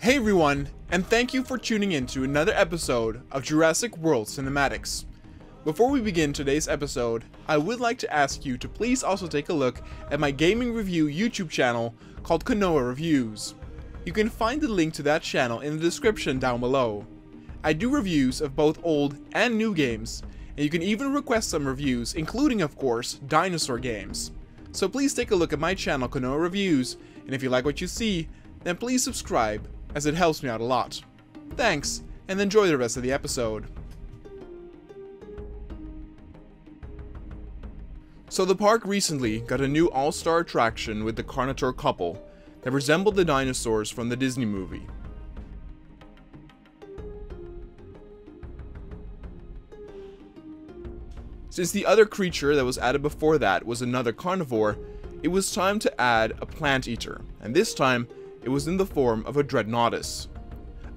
Hey everyone, and thank you for tuning in to another episode of Jurassic World Cinematics. Before we begin today's episode, I would like to ask you to please also take a look at my gaming review YouTube channel called Kanoa Reviews. You can find the link to that channel in the description down below. I do reviews of both old and new games, and you can even request some reviews, including of course, dinosaur games. So please take a look at my channel Kanoa Reviews, and if you like what you see, then please subscribe, as it helps me out a lot. Thanks, and enjoy the rest of the episode. So the park recently got a new all-star attraction with the Carnotaur couple that resembled the dinosaurs from the Disney movie. Since the other creature that was added before that was another carnivore, it was time to add a plant eater, and this time it was in the form of a Dreadnoughtus.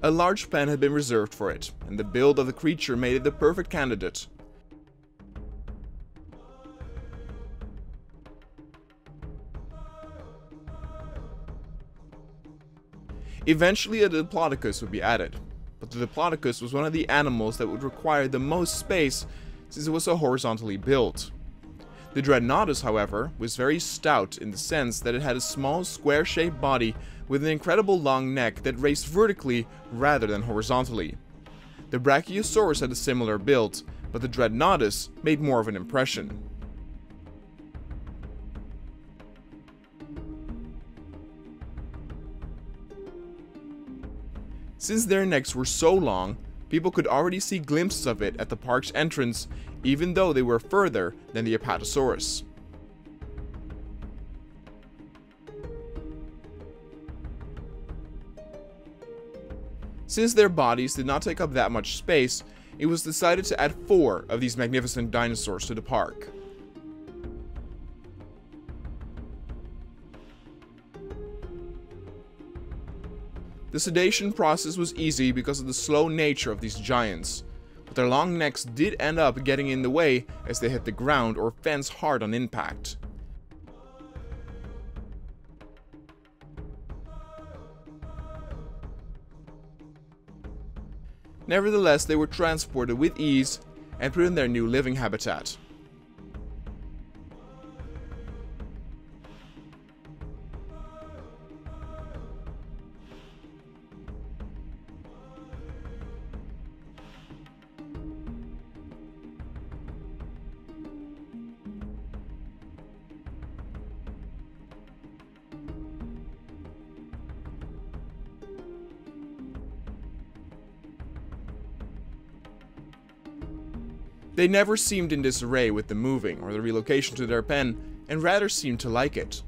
A large pen had been reserved for it, and the build of the creature made it the perfect candidate. Eventually a Diplodocus would be added, but the Diplodocus was one of the animals that would require the most space since it was so horizontally built. The Dreadnoughtus, however, was very stout in the sense that it had a small square-shaped body with an incredible long neck that raced vertically rather than horizontally. The Brachiosaurus had a similar build, but the Dreadnoughtus made more of an impression. Since their necks were so long, people could already see glimpses of it at the park's entrance, even though they were further than the Apatosaurus. Since their bodies did not take up that much space, it was decided to add 4 of these magnificent dinosaurs to the park. The sedation process was easy because of the slow nature of these giants, but their long necks did end up getting in the way as they hit the ground or fence hard on impact. Nevertheless, they were transported with ease and put in their new living habitat. They never seemed in disarray with the moving or the relocation to their pen, and rather seemed to like it.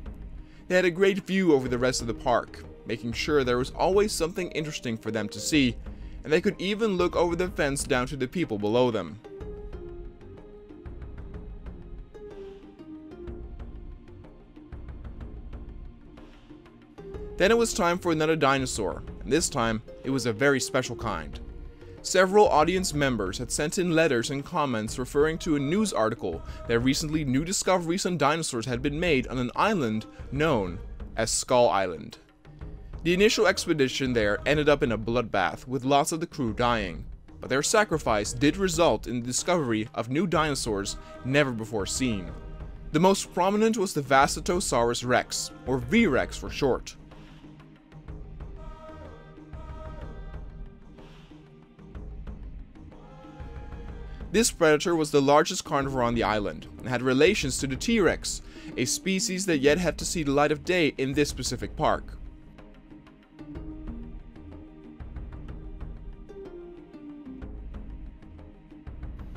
They had a great view over the rest of the park, making sure there was always something interesting for them to see, and they could even look over the fence down to the people below them. Then it was time for another dinosaur, and this time it was a very special kind. Several audience members had sent in letters and comments referring to a news article that recently new discoveries on dinosaurs had been made on an island known as Skull Island. The initial expedition there ended up in a bloodbath with lots of the crew dying, but their sacrifice did result in the discovery of new dinosaurs never before seen. The most prominent was the Vasatosaurus Rex, or V-Rex for short. This predator was the largest carnivore on the island, and had relations to the T-Rex, a species that yet had to see the light of day in this specific park.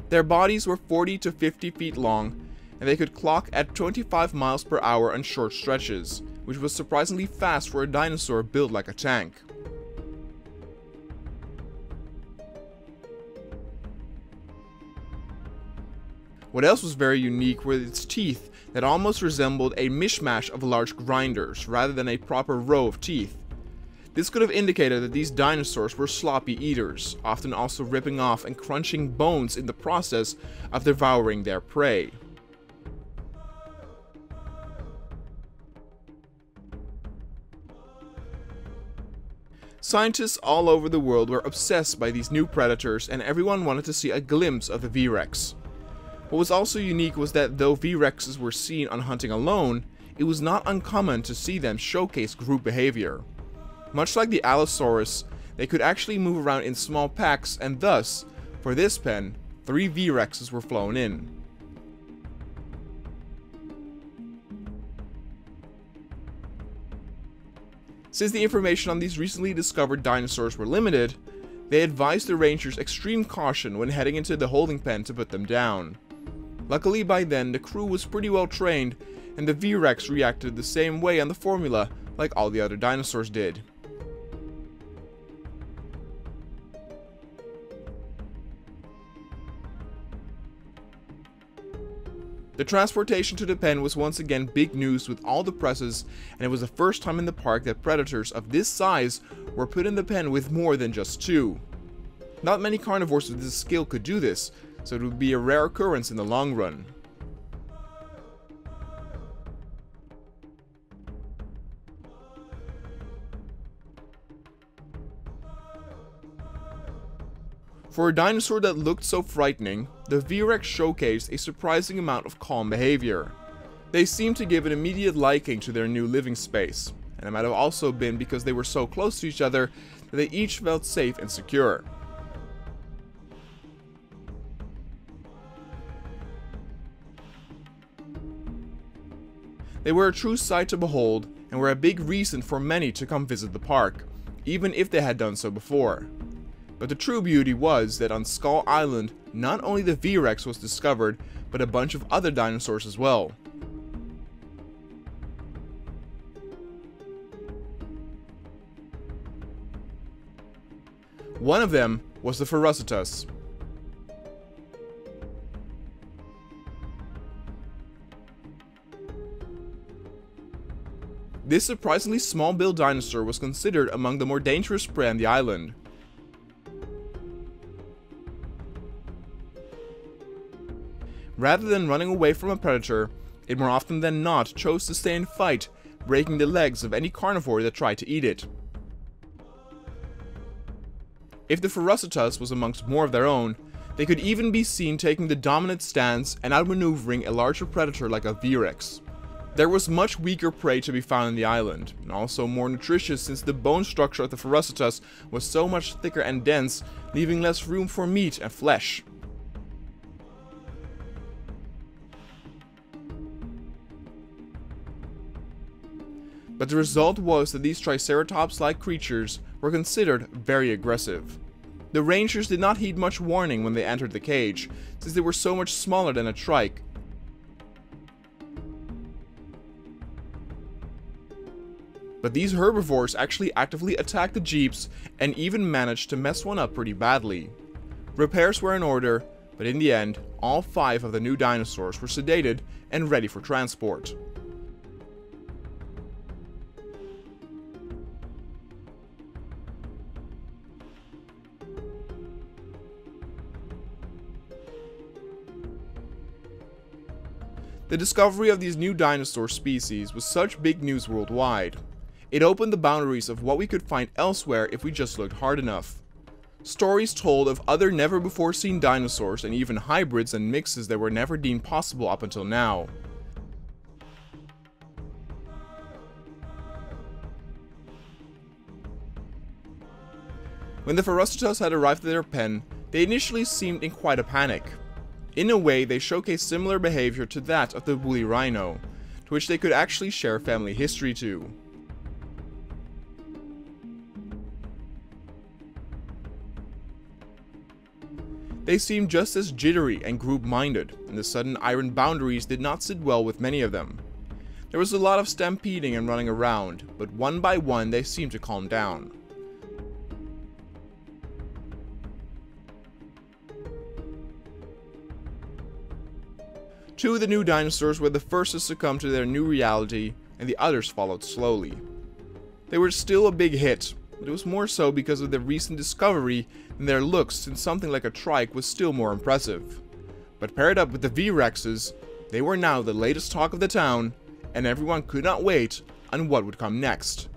Their bodies were 40 to 50 feet long, and they could clock at 25 miles per hour on short stretches, which was surprisingly fast for a dinosaur built like a tank. What else was very unique were its teeth that almost resembled a mishmash of large grinders rather than a proper row of teeth. This could have indicated that these dinosaurs were sloppy eaters, often also ripping off and crunching bones in the process of devouring their prey. Scientists all over the world were obsessed by these new predators, and everyone wanted to see a glimpse of the V-Rex. What was also unique was that though V-Rexes were seen on hunting alone, it was not uncommon to see them showcase group behavior. Much like the Allosaurus, they could actually move around in small packs, and thus, for this pen, 3 V-Rexes were flown in. Since the information on these recently discovered dinosaurs were limited, they advised the rangers extreme caution when heading into the holding pen to put them down. Luckily by then, the crew was pretty well trained, and the V-Rex reacted the same way on the formula like all the other dinosaurs did. The transportation to the pen was once again big news with all the presses, and it was the first time in the park that predators of this size were put in the pen with more than just 2. Not many carnivores with this skill could do this, so it would be a rare occurrence in the long run. For a dinosaur that looked so frightening, the V-Rex showcased a surprising amount of calm behavior. They seemed to give an immediate liking to their new living space, and it might have also been because they were so close to each other that they each felt safe and secure. They were a true sight to behold, and were a big reason for many to come visit the park, even if they had done so before. But the true beauty was that on Skull Island, not only the V-Rex was discovered, but a bunch of other dinosaurs as well. One of them was the Vasatosaurus. This surprisingly small-built dinosaur was considered among the more dangerous prey on the island. Rather than running away from a predator, it more often than not chose to stay and fight, breaking the legs of any carnivore that tried to eat it. If the Vasatosaurus was amongst more of their own, they could even be seen taking the dominant stance and outmaneuvering a larger predator like a V-Rex. There was much weaker prey to be found on the island, and also more nutritious since the bone structure of the Vasatosaurus was so much thicker and dense, leaving less room for meat and flesh. But the result was that these Triceratops-like creatures were considered very aggressive. The rangers did not heed much warning when they entered the cage, since they were so much smaller than a trike. But these herbivores actually actively attacked the jeeps and even managed to mess one up pretty badly. Repairs were in order, but in the end, all 5 of the new dinosaurs were sedated and ready for transport. The discovery of these new dinosaur species was such big news worldwide. It opened the boundaries of what we could find elsewhere if we just looked hard enough. Stories told of other never-before-seen dinosaurs and even hybrids and mixes that were never deemed possible up until now. When the Vasatosaurus had arrived at their pen, they initially seemed in quite a panic. In a way, they showcased similar behavior to that of the woolly rhino, to which they could actually share family history to. They seemed just as jittery and group-minded, and the sudden iron boundaries did not sit well with many of them. There was a lot of stampeding and running around, but one by one they seemed to calm down. Two of the new dinosaurs were the first to succumb to their new reality, and the others followed slowly. They were still a big hit, but it was more so because of their recent discovery than their looks, since something like a trike was still more impressive. But paired up with the V-Rexes, they were now the latest talk of the town, and everyone could not wait on what would come next.